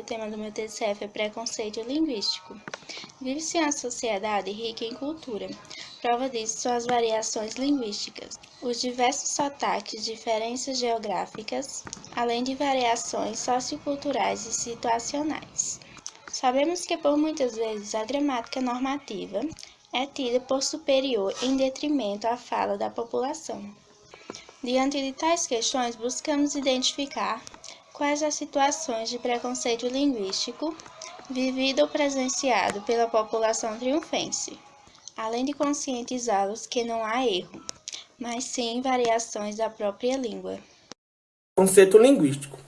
O tema do meu TCF é preconceito linguístico. Vive-se em uma sociedade rica em cultura. Prova disso são as variações linguísticas, os diversos sotaques, diferenças geográficas, além de variações socioculturais e situacionais. Sabemos que por muitas vezes a gramática normativa é tida por superior em detrimento à fala da população. Diante de tais questões, buscamos identificar quais as situações de preconceito linguístico vivido ou presenciado pela população triunfense, além de conscientizá-los que não há erro, mas sim variações da própria língua. Conceito linguístico.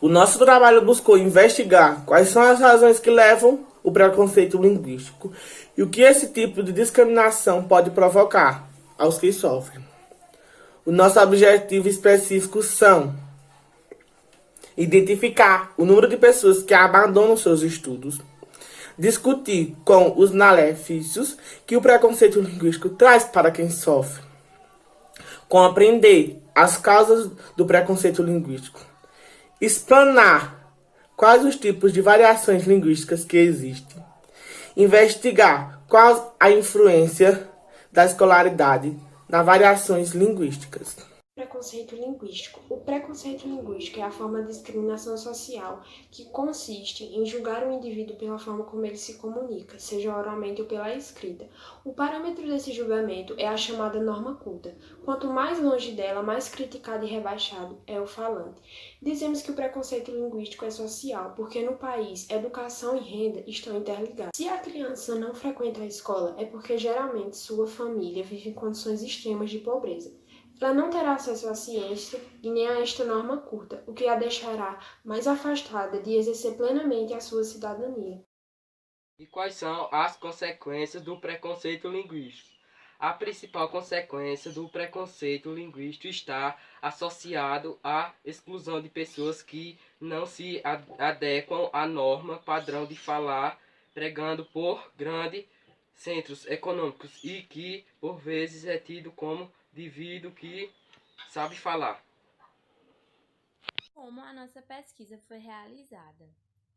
O nosso trabalho buscou investigar quais são as razões que levam o preconceito linguístico e o que esse tipo de discriminação pode provocar aos que sofrem. O nosso objetivo específico são identificar o número de pessoas que abandonam seus estudos, discutir com os malefícios que o preconceito linguístico traz para quem sofre, compreender as causas do preconceito linguístico, explanar quais os tipos de variações linguísticas que existem, investigar qual a influência da escolaridade nas variações linguísticas. Preconceito linguístico. O preconceito linguístico é a forma de discriminação social que consiste em julgar o indivíduo pela forma como ele se comunica, seja oralmente ou pela escrita. O parâmetro desse julgamento é a chamada norma culta. Quanto mais longe dela, mais criticado e rebaixado é o falante. Dizemos que o preconceito linguístico é social, porque no país, educação e renda estão interligados. Se a criança não frequenta a escola, é porque geralmente sua família vive em condições extremas de pobreza. Ela não terá acesso à ciência e nem a esta norma curta, o que a deixará mais afastada de exercer plenamente a sua cidadania. E quais são as consequências do preconceito linguístico? A principal consequência do preconceito linguístico está associado à exclusão de pessoas que não se adequam à norma padrão de falar, pregando por grandes centros econômicos e que, por vezes, é tido como indivíduo que sabe falar. Como a nossa pesquisa foi realizada?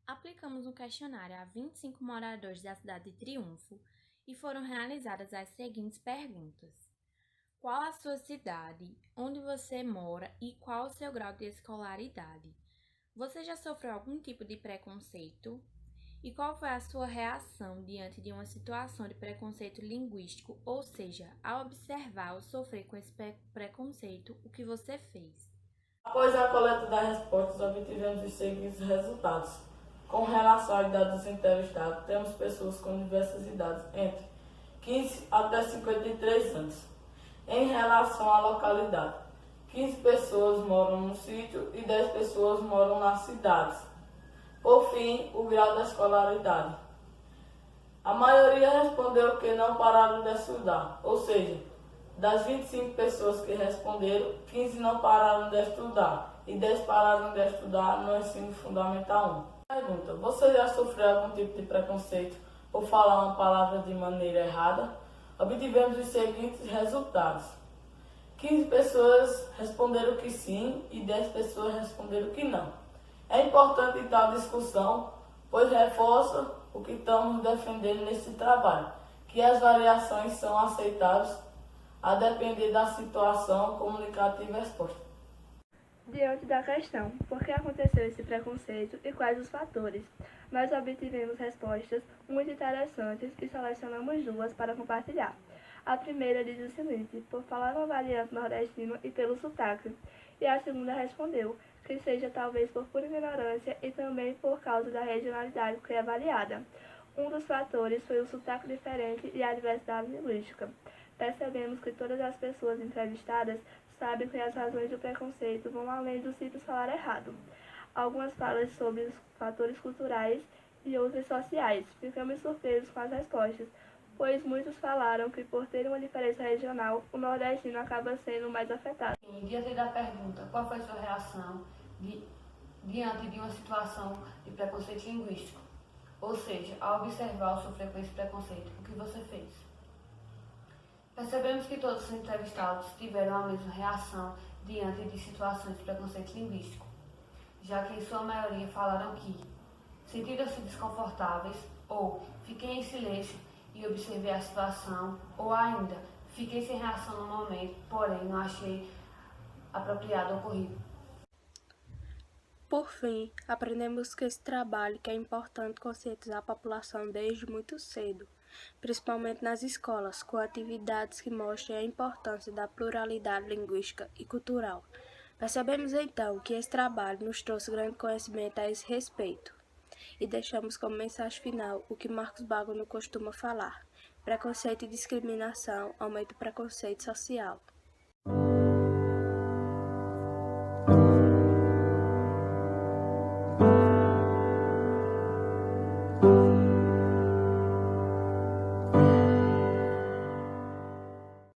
Aplicamos um questionário a 25 moradores da cidade de Triunfo e foram realizadas as seguintes perguntas: qual a sua cidade, onde você mora e qual o seu grau de escolaridade? Você já sofreu algum tipo de preconceito? E qual foi a sua reação diante de uma situação de preconceito linguístico, ou seja, ao observar ou sofrer com esse preconceito, o que você fez? Após a coleta das respostas, obtivemos os seguintes resultados. Com relação à idade dos entrevistados, temos pessoas com diversas idades, entre 15 até 53 anos. Em relação à localidade, 15 pessoas moram no sítio e 10 pessoas moram nas cidades. Por fim, o grau da escolaridade. A maioria respondeu que não pararam de estudar, ou seja, das 25 pessoas que responderam, 15 não pararam de estudar e 10 pararam de estudar no ensino fundamental 1. Pergunta: você já sofreu algum tipo de preconceito por falar uma palavra de maneira errada? Obtivemos os seguintes resultados. 15 pessoas responderam que sim e 10 pessoas responderam que não. É importante tal discussão, pois reforça o que estamos defendendo nesse trabalho, que as variações são aceitáveis a depender da situação comunicativa exposta. Diante da questão, por que aconteceu esse preconceito e quais os fatores? Nós obtivemos respostas muito interessantes e selecionamos duas para compartilhar. A primeira diz o seguinte: por falar uma variante nordestina e pelo sotaque. E a segunda respondeu que seja talvez por pura ignorância e também por causa da regionalidade que é avaliada. Um dos fatores foi o sotaque diferente e a diversidade linguística. Percebemos que todas as pessoas entrevistadas sabem que as razões do preconceito vão além do simples falar errado. Algumas falam sobre os fatores culturais e outras sociais. Ficamos surpresos com as respostas, pois muitos falaram que por ter uma diferença regional, o nordestino acaba sendo mais afetado. Diante da pergunta, qual foi sua reação diante de uma situação de preconceito linguístico? Ou seja, ao observar ou sofrer com esse preconceito, o que você fez? Percebemos que todos os entrevistados tiveram a mesma reação diante de situações de preconceito linguístico, já que em sua maioria falaram que sentiram-se desconfortáveis ou fiquei em silêncio e observei a situação, ou ainda fiquei sem reação no momento, porém não achei apropriado o ocorrido. Por fim, aprendemos que esse trabalho que é importante conscientizar a população desde muito cedo, principalmente nas escolas, com atividades que mostrem a importância da pluralidade linguística e cultural. Percebemos então que esse trabalho nos trouxe grande conhecimento a esse respeito. E deixamos como mensagem final o que Marcos Bagno costuma falar: preconceito e discriminação aumenta o preconceito social.